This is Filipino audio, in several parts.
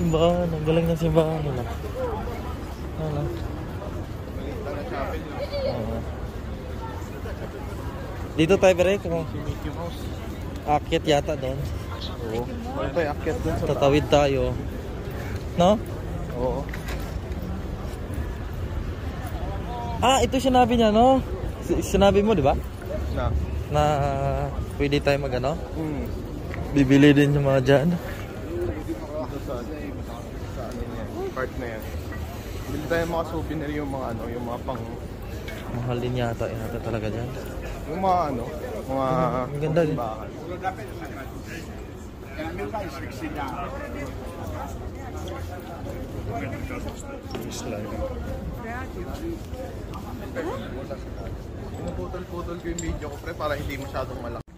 simbahan. Ang galing ng simbahan nila. Ano? Dito tayo bere kung Si Mickey Mouse. akyat yata doon. Oo. Ano tayo akyat dun sa Tatawid tayo. No? Oo. Ah, ito sinabi niya, no? Sinabi mo, di ba? Na? Na pwede tayo mag-ano? Bibili Bibili din yung mga dyan. Dito sa ano yan. Part na yan. Bili tayo mga souvenir yung mga ano, yung mga pang... Mahal din yata talaga dyan. Yung mga ano, mga... Ang ganda din. bahay. Pinuputol-putol ko yung video ko pre para hindi masyadong malaki.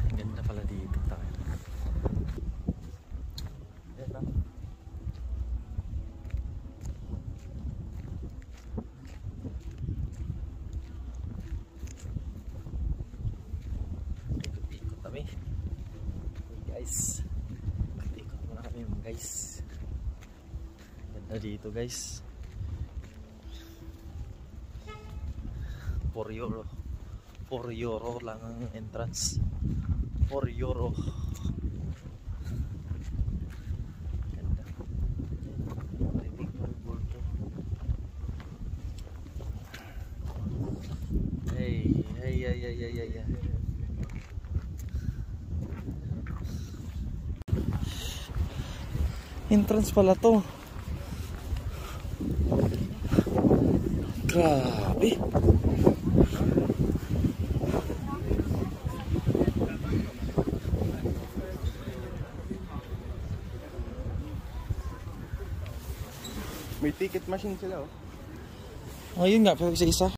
Ang ganda pala dito tayo. Ikot-ikot kami. Guys. Ikot muna kami guys. Ganda dito guys. 4 euro. 4 euro lang ang entrance. 4 euro. Ganda. Hey. Entrance pala to. Grabe. May ticket machine sila oh. Ayun nga, pero isa-isa.